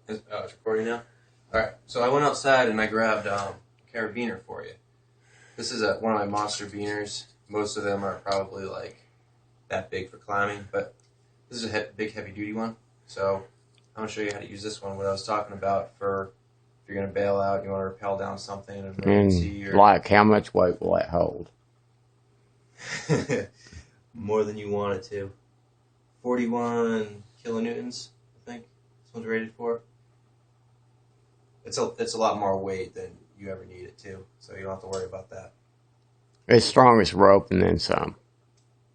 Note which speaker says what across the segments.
Speaker 1: Oh, it's recording now? Alright, so I went outside and I grabbed a carabiner for you. This is one of my monster beaners. Most of them are probably like that big for climbing, but this is a big heavy duty one. So I'm going to show you how to use this one, what I was talking about for if you're going to bail out, you want to rappel down something in an emergency.
Speaker 2: And like how much weight will that hold?
Speaker 1: More than you want it to. 41 kilonewtons, I think this one's rated for. It's a lot more weight than you ever need it to, so you don't have to worry about that.
Speaker 2: It's strong as rope and then some.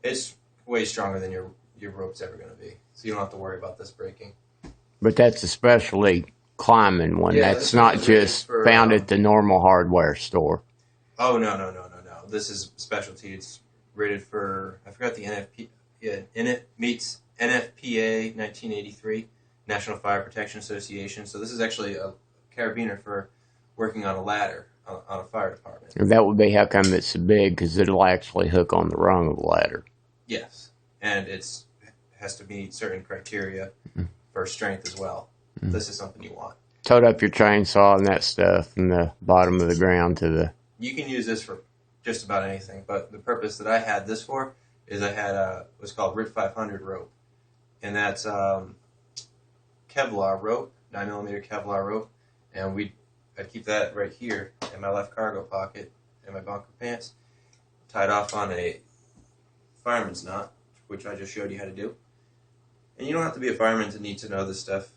Speaker 1: It's way stronger than your rope's ever going to be, so you don't have to worry about this breaking.
Speaker 2: But that's a specialty climbing one.
Speaker 1: Yeah,
Speaker 2: that's not just found at the normal hardware store.
Speaker 1: Oh, no. This is specialty. It's rated for, I forgot the NFP. Yeah, meets NFPA 1983, National Fire Protection Association. So this is actually a carabiner for working on a ladder on a fire department.
Speaker 2: And that would be how come it's so big, because it'll actually hook on the rung of the ladder.
Speaker 1: Yes, and it has to meet certain criteria for strength as well. This is something you want.
Speaker 2: Tote up your chainsaw and that stuff from the bottom of the ground to the...
Speaker 1: You can use this for just about anything, but the purpose that I had this for is I had what's called RIT 500 rope, and that's Kevlar rope, 9mm Kevlar rope, and I'd keep that right here in my left cargo pocket in my bunker pants, tied off on a fireman's knot, which I just showed you how to do. And you don't have to be a fireman to need to know this stuff.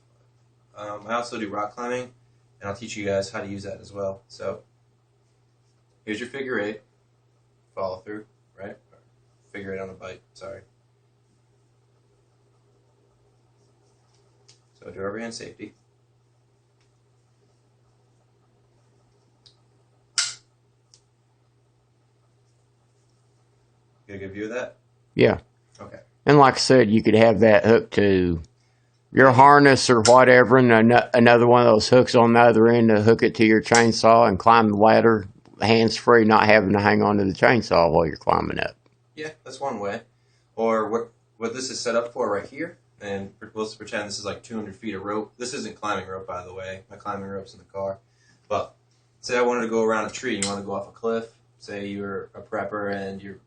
Speaker 1: I also do rock climbing, and I'll teach you guys how to use that as well. So here's your figure eight, follow through, right? Figure eight on the bite, sorry. So do overhand safety. Get a good view of that?
Speaker 2: Yeah.
Speaker 1: Okay.
Speaker 2: And like I said, you could have that hooked to your harness or whatever, and another one of those hooks on the other end to hook it to your chainsaw and climb the ladder hands-free, not having to hang on to the chainsaw while you're climbing up.
Speaker 1: Yeah, that's one way. Or what this is set up for right here, and let's pretend this is like 200 feet of rope. This isn't climbing rope, by the way. My climbing rope's in the car. But say I wanted to go around a tree and you want to go off a cliff. Say you're a prepper and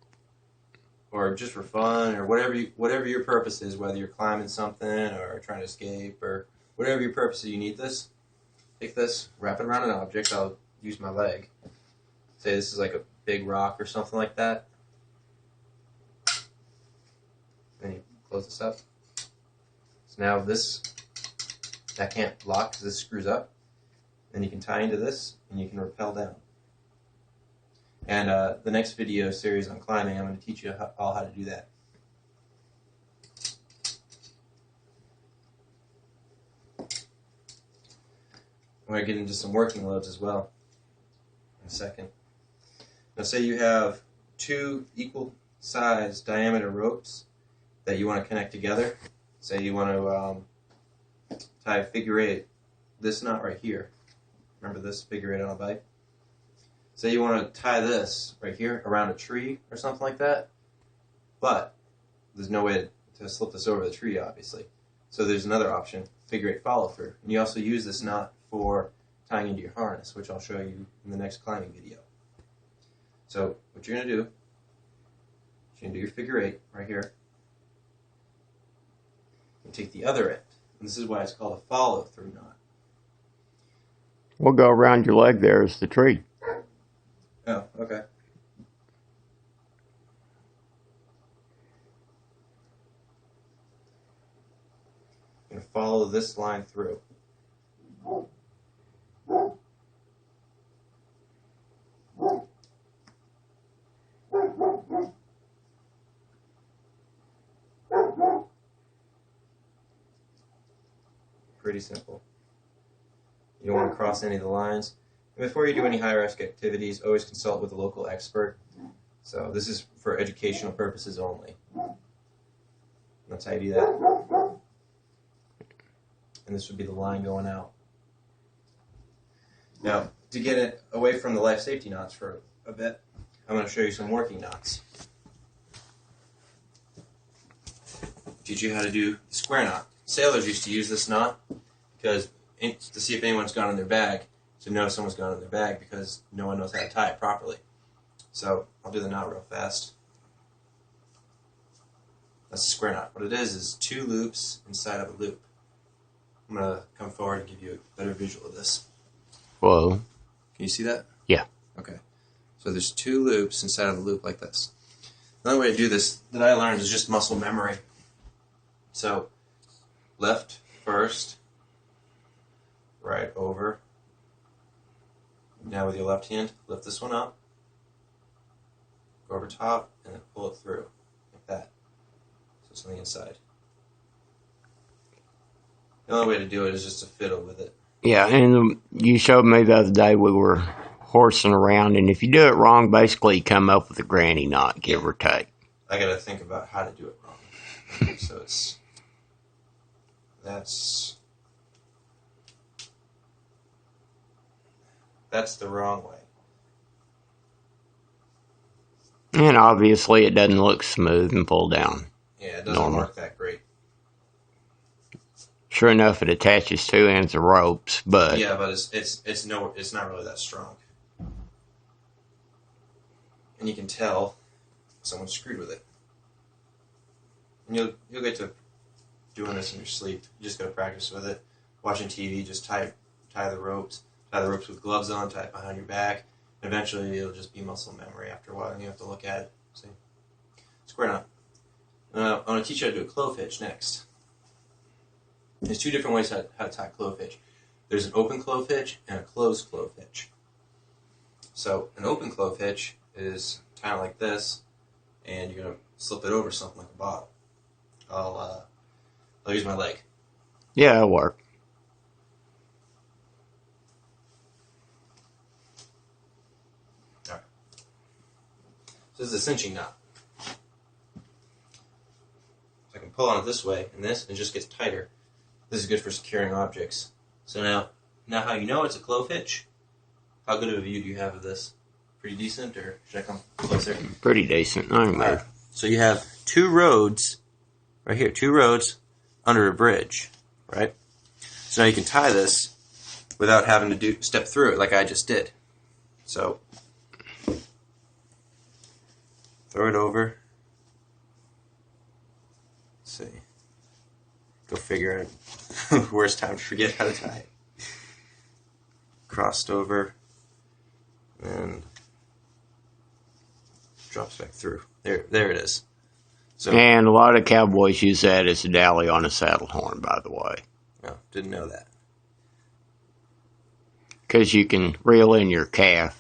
Speaker 1: or just for fun, or whatever your purpose is, whether you're climbing something or trying to escape, or whatever your purpose is, you need this. Take this, wrap it around an object. I'll use my leg. Say this is like a big rock or something like that. Then you close this up. So now that can't lock because this screws up. Then you can tie into this and you can rappel down. And the next video series on climbing, I'm going to teach you all how to do that. I'm going to get into some working loads as well in a second. Now say you have two equal size diameter ropes that you want to connect together. Say you want to tie a figure eight, this knot right here. Remember this figure eight on a bike? Say you want to tie this right here around a tree or something like that, but there's no way to slip this over the tree, obviously. So there's another option, figure eight follow through. And you also use this knot for tying into your harness, which I'll show you in the next climbing video. So what you're going to do, you're going to do your figure eight right here. And take the other end. And this is why it's called a follow through knot.
Speaker 2: We'll go around your leg there is the tree.
Speaker 1: Oh, okay. I'm going to follow this line through. Pretty simple. You don't want to cross any of the lines. And before you do any high-risk activities, always consult with a local expert. So this is for educational purposes only. That's how you do that. And this would be the line going out. Now, to get it away from the life safety knots for a bit, I'm going to show you some working knots. Teach you how to do the square knot. Sailors used to use this knot because to see if anyone's gone in their bag, to know someone's gone in their bag, because no one knows how to tie it properly. So I'll do the knot real fast. That's a square knot. What it is 2 loops inside of a loop. I'm going to come forward and give you a better visual of this.
Speaker 2: Whoa.
Speaker 1: Can you see that?
Speaker 2: Yeah.
Speaker 1: Okay. So there's 2 loops inside of a loop like this. Another way to do this that I learned is just muscle memory. So left first, right over. Now with your left hand, lift this one up, go over top, and then pull it through like that. So it's on the inside. The only way to do it is just to fiddle with it.
Speaker 2: Yeah, and you showed me the other day we were horsing around, and if you do it wrong, basically you come up with a granny knot, give or take.
Speaker 1: I got to think about how to do it wrong. Okay, so that's the wrong way.
Speaker 2: And obviously it doesn't look smooth and pull down.
Speaker 1: Yeah, it doesn't work that great.
Speaker 2: Sure enough, it attaches 2 ends of ropes, but
Speaker 1: yeah, but it's not really that strong, and you can tell someone screwed with it. And you'll get to doing this in your sleep. You just gotta practice with it. Watching TV, just tie the ropes with gloves on, tie it behind your back. And eventually, it'll just be muscle memory after a while, and you have to look at it. See, square knot. I want to teach you how to do a clove hitch next. There's 2 different ways how to tie clove hitch. There's an open clove hitch and a closed clove hitch. So an open clove hitch is kind of like this, and you're gonna slip it over something like a bottle. I'll use my leg.
Speaker 2: yeah, it'll work.
Speaker 1: All right. So this is a cinching knot. So I can pull on it this way, and it just gets tighter. This is good for securing objects. So now how you know it's a clove hitch? How good of a view do you have of this? Pretty decent, or should I come closer?
Speaker 2: Pretty decent. I don't know.
Speaker 1: Right. So you have 2 roads, right here, 2 roads under a bridge, right? So now you can tie this without having to step through it like I just did. So throw it over. Let's see. Go figure out. Worst time to forget how to tie it. Crossed over, and drops back through. There it is. So,
Speaker 2: And a lot of cowboys use that as a dally on a saddle horn, by the way.
Speaker 1: no, didn't know that.
Speaker 2: Because you can reel in your calf.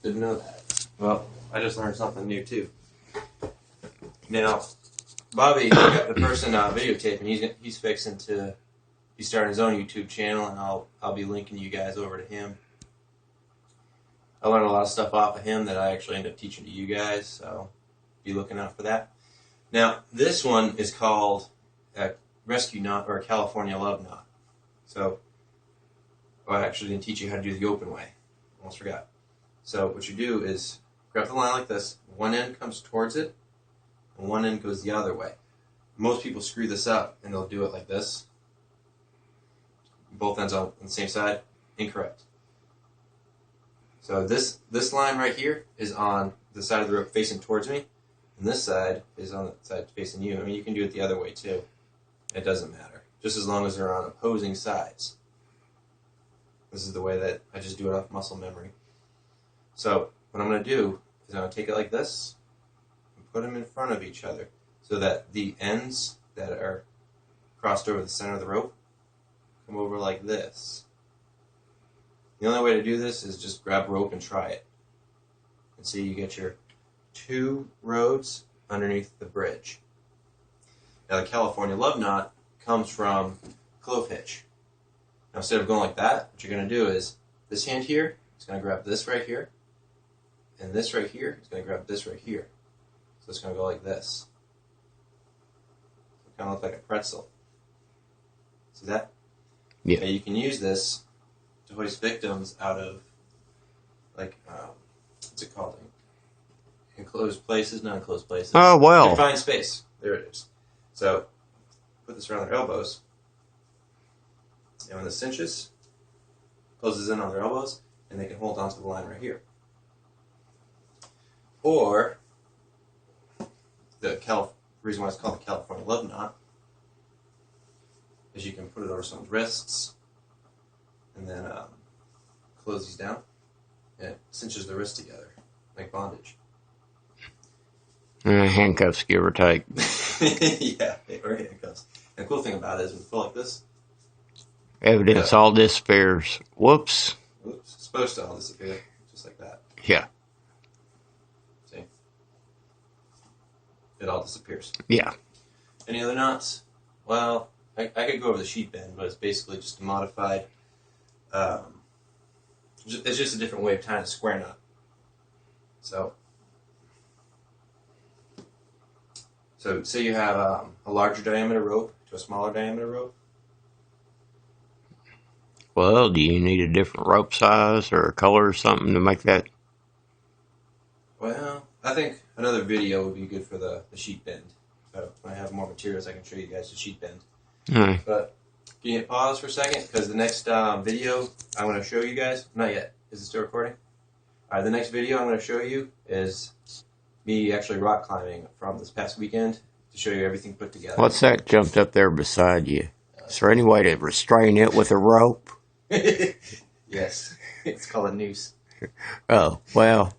Speaker 1: Didn't know that. Well, I just learned something new too. Now, Bobby, the person videotaping, he's fixing to be starting his own YouTube channel, and I'll be linking you guys over to him. I learned a lot of stuff off of him that I actually end up teaching to you guys, so be looking out for that. Now, this one is called a rescue knot, or a California love knot. So, I actually didn't teach you how to do the open way. Almost forgot. So what you do is grab the line like this. One end comes towards it, and one end goes the other way. Most people screw this up, and they'll do it like this. Both ends on the same side. Incorrect. So this line right here is on the side of the rope facing towards me, and this side is on the side facing you. I mean, you can do it the other way too. It doesn't matter, just as long as they're on opposing sides. This is the way that I just do it off muscle memory. So what I'm going to do is I'm going to take it like this and put them in front of each other so that the ends that are crossed over the center of the rope come over like this. The only way to do this is just grab rope and try it. And see, you get your 2 roads underneath the bridge. Now the California love knot comes from Clove Hitch. Now instead of going like that, what you're going to do is this hand here is going to grab this right here, and this right here is going to grab this right here. So it's going to go like this. It kind of looks like a pretzel. See that?
Speaker 2: Yeah.
Speaker 1: Now you can use this to hoist victims out of, like, what's it called? Enclosed places, not enclosed places.
Speaker 2: Oh, well.
Speaker 1: Confined space. There it is. So put this around their elbows. And when the cinches, closes in on their elbows, and they can hold onto the line right here. Or the reason why it's called the California Love Knot is you can put it over someone's wrists and then close these down, and it cinches the wrists together like bondage.
Speaker 2: Handcuffs, give or take.
Speaker 1: Yeah, or handcuffs. And the cool thing about it is when you pull like this,
Speaker 2: Evidence all disappears. Whoops.
Speaker 1: Oops, it's supposed to all disappear, just like that.
Speaker 2: Yeah.
Speaker 1: See? It all disappears.
Speaker 2: Yeah.
Speaker 1: Any other knots? Well, I could go over the sheet bend, but it's basically just a modified, it's just a different way of tying a square knot. So say you have a larger diameter rope to a smaller diameter rope.
Speaker 2: Well, do you need a different rope size or a color or something to make that?
Speaker 1: Well, I think another video would be good for the sheet bend. So when I have more materials, I can show you guys the sheet bend.
Speaker 2: Mm.
Speaker 1: But can you pause for a second? Because the next video I'm going to show you guys, not yet. Is it still recording? All right, the next video I'm going to show you is me actually rock climbing from this past weekend to show you everything put together.
Speaker 2: What's that jumped up there beside you? Is there any way to restrain it with a rope?
Speaker 1: Yes, it's called a noose.
Speaker 2: Oh, well,